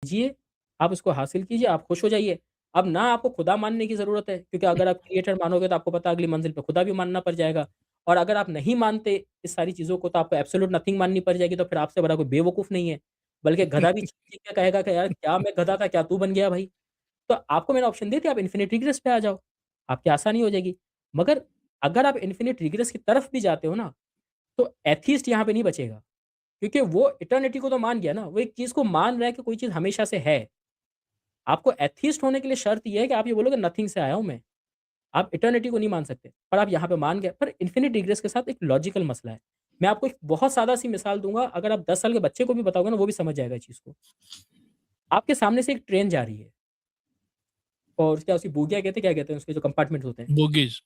कीजिए, आप उसको हासिल कीजिए, आप खुश हो जाइए। अब ना आपको खुदा मानने की ज़रूरत है, क्योंकि अगर आप क्रिएटर मानोगे तो आपको पता है अगली मंज़िल पे खुदा भी मानना पड़ जाएगा। और अगर आप नहीं मानते इस सारी चीज़ों को तो आपको एब्सोल्यूट नथिंग माननी पड़ जाएगी, तो फिर आपसे बड़ा कोई बेवकूफ़ नहीं है। बल्कि गधा भी चीख-चीख के कहेगा कि यार क्या मैं गधा था, क्या तू बन गया भाई? तो आपको मैंने ऑप्शन दे दिया, आप इन्फिनिट रिग्रेस पे आ जाओ, आपकी आसानी हो जाएगी। मगर अगर आप इन्फिनिट रिग्रेस की तरफ भी जाते हो ना, तो एथिस्ट यहाँ पे नहीं बचेगा, क्योंकि वो इटर्निटी को तो मान गया ना, वो एक चीज़ को मान रहा है कि कोई चीज़ हमेशा से है। आपको एथिस्ट होने के लिए शर्त ये है कि आप ये बोलोगे नथिंग से आया हूँ मैं। आप इटर्निटी को नहीं मान सकते, पर आप यहाँ पे मान गए। पर इन्फिनिट रिग्रेस के साथ एक लॉजिकल मसला है। मैं आपको एक बहुत सादा-सी मिसाल दूँगा, अगर आप 10 साल के बच्चे को भी बताओगे ना, वो भी समझ जाएगा इस चीज़ को। आपके सामने से एक ट्रेन जा रही है और क्या उसकी बोगियाँ कहते हैं, क्या कहते हैं उसके जो कंपार्टमेंट्स होते हैं? बोगीज़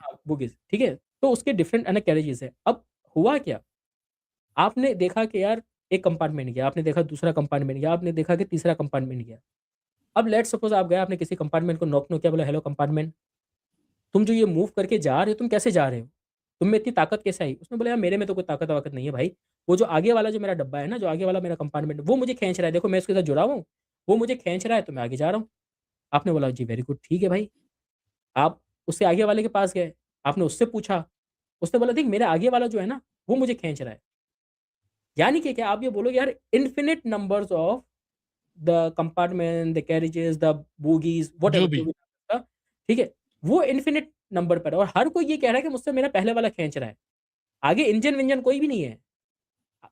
हाँ, बोगीज़, ठीक है? तो उसके डिफरेंट है ना कैरेजेज़ हैं। अब हुआ क्या? आपने देखा कि यार एक कंपार्टमेंट गया, आपने देखा दूसरा कंपार्टमेंट गया, आपने देखा कि तीसरा कंपार्टमेंट गया। अब लेट्स सपोज़ आप गए, आपने किसी कंपार्टमेंट को नॉक किया, बोला, "हेलो कंपार्टमेंट, तुम जो ये मूव करके जा रहे हो, तुम कैसे जा रहे हो? तुम में इतनी ताकत कैसे आई?" उसने बोला, "यार मेरे में तो कोई ताकत-वाकत नहीं है भाई। वो जो आगे वाला जो मेरा डब्बा है ना, जो आगे वाला मेरा कंपार्टमेंट है, वो मुझे खींच रहा है। देखो मैं उसके साथ जुड़ा हुआ हूँ, वो मुझे खींच रहा है तो मैं आगे जा रहा हूँ।" आपने बोला, "जी वेरी गुड, ठीक है भाई।" आप उससे आगे वाले के पास गए, आपने उससे पूछा, उसने बोला, "देख मेरा आगे वाला जो है ना, वो मुझे खींच रहा है।" यानी कि क्या आप ये बोलोगे यार infinite numbers of the compartment, the carriages, the bogies जो व्हाटएवर जो भी। भी नाम था, ठीक है? वो इन्फिनिट नंबर पर है और हर कोई ये कह रहा है कि मुझसे मेरा पहले वाला खींच रहा है। आगे इंजन-विंजन कोई भी नहीं है।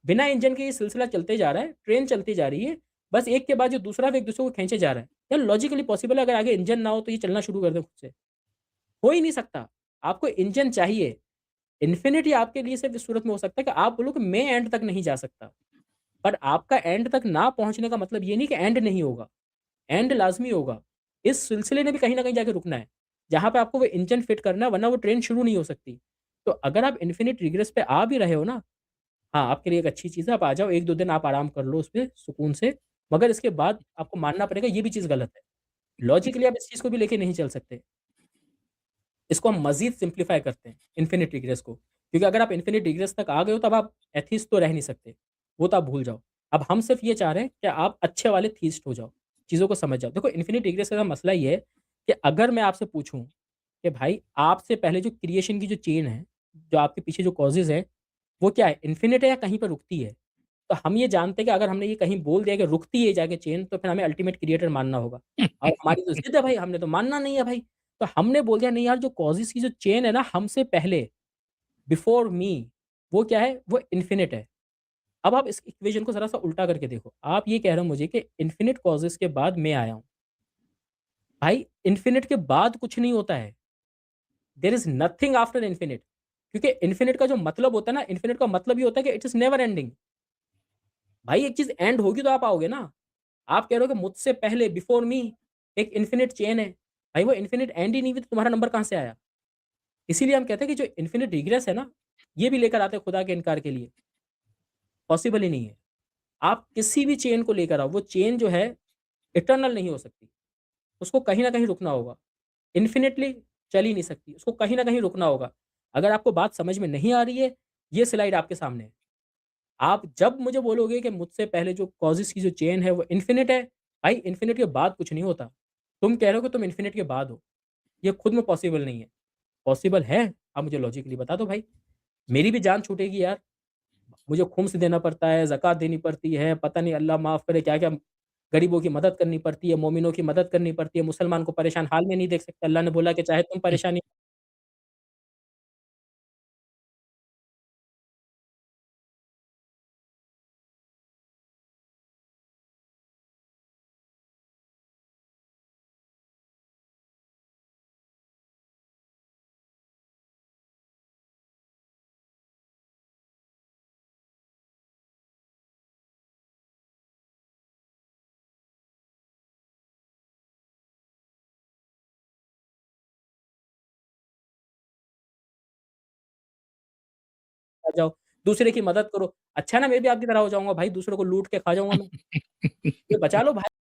बिना इंजन के ये सिलसिला चलते जा रहा है, ट्रेन चलती जा रही है, बस एक के बाद जो दूसरा वो एक-दूसरे को खींचे जा रहा है। यार लॉजिकली पॉसिबल है अगर आगे इंजन ना हो तो ये चलना शुरू कर दें खुद से? हो ही नहीं सकता। आपको इंजन चाहिए। इन्फिनिटी आपके लिए सिर्फ़ इस सूरत में हो सकता है कि आप बोलो कि मैं एंड तक नहीं जा सकता। पर आपका एंड तक ना पहुँचने का मतलब ये नहीं कि एंड नहीं होगा। एंड लाज़मी होगा। इस सिलसिले ने भी कहीं न कहीं जाके रुकना है। जहाँ पे आपको वो इंजन फिट करना है वरना वो ट्रेन शुरू नहीं हो सकती। तो अगर आप इन्फिनिट रिग्रेस पे आ भी रहे हो ना, हाँ, आपके लिए एक अच्छी चीज़ है, आप आ जाओ 1-2 दिन आप आराम कर लो उसपे सुकून से, मगर इसके बाद आपको मानना पड़ेगा ये भी चीज़ गलत है। लॉजिकली आप इस चीज़ को भी लेके नहीं चल सकते। इसको हम मज़ीद सिम्प्लीफाई करते हैं, इन्फिनिट रिग्रेस को। क्योंकि अगर आप इन्फिनिट रिग्रेस तक आ गए हो तब आप एथिस्ट तो रह नहीं सकते, वो तो आप भूल जाओ। अब हम सिर्फ़ ये चाह रहे हैं कि आप अच्छे वाले थीस्ट हो जाओ, चीज़ों को समझ जाओ। देखो इन्फिनिट रिग्रेस का मसला ये है कि अगर मैं आपसे पूछूँ कि भाई आपसे पहले जो क्रिएशन की जो चेन है, जो आपके पीछे जो कॉज़ेज़ हैं, वो क्या है? इन्फिनिट है या कहीं पे रुकती है? तो हम ये जानते हैं कि अगर हमने ये कहीं बोल दिया कि रुकती है जाके चेन तो फिर हमें अल्टीमेट क्रिएटर मानना होगा। और हमारी तो ज़िद है भाई, हमने तो मानना नहीं है भाई। तो हमने बोल दिया नहीं यार जो कॉज़ेज़ की जो चेन है ना हमसे पहले, बिफोर मी, वो क्या है? वो इन्फिनिट है। अब आप इस इक्वेशन को ज़रा-सा उल्टा करके देखो। आप ये कह रहे हो मुझे कि इन्फिनिट कॉज़ेज़ के बाद मैं आया हूँ। भाई इन्फिनिट के बाद कुछ नहीं होता है। There is nothing after infinite. क्योंकि इन्फिनिट का जो मतलब होता है ना, इन्फिनिट का मतलब ये होता है कि इट इज़ नेवर एंडिंग। भाई एक चीज़ एंड होगी तो आप आओगे ना। आप कह रहे हो कि मुझसे पहले बिफोर मी एक इन्फिनिट चेन है। भाई वो इन्फिनिट एंड ही नहीं हुई तो तुम्हारा नंबर कहाँ से आया? इसीलिए हम कहते हैं कि जो इन्फिनिट रिग्रेस है ना, ये भी लेकर आते हैं खुदा के इनकार के लिए। पॉसिबल ही नहीं है। आप किसी भी चेन को लेकर आओ, वो चेन जो है इटर्नल नहीं हो सकती। उसको कहीं न कहीं रुकना होगा। इन्फिनिटली चल ही नहीं सकती। उसको कहीं न कहीं रुकना होगा। अगर आपको बात समझ में नहीं आ रही है, ये स्लाइड आपके सामने है। आप जब मुझे बोलोगे कि मुझसे पहले जो कॉज़ेज़ की जो चेन है वो इन्फिनिट है, भाई इन्फिनिट के बाद कुछ नहीं होता। तुम कह रहे हो कि तुम इन्फिनिट के बाद हो। ये खुद में पॉसिबल नहीं है। पॉसिबल है? आप मुझे लॉजिकली बता दो भाई। मेरी भी जान छूटेगी यार। मुझे खुम्स देना पड़ता है, ज़कात देनी पड़ती है, पता नहीं अल्लाह माफ़ करे क्या-क्या गरीबों की मदद करनी पड़ती है, मोमिनों की मदद करनी पड़ती है, मुसलमान को परेशान हाल में नहीं देख सकते। अल्लाह ने बोला कि चाहे तुम परेशानी आ जाओ, दूसरे की मदद करो। अच्छा है ना मैं भी आपकी तरह हो जाऊँगा भाई, दूसरों को लूट के खा जाऊँगा मैं। ये बचा लो भाई।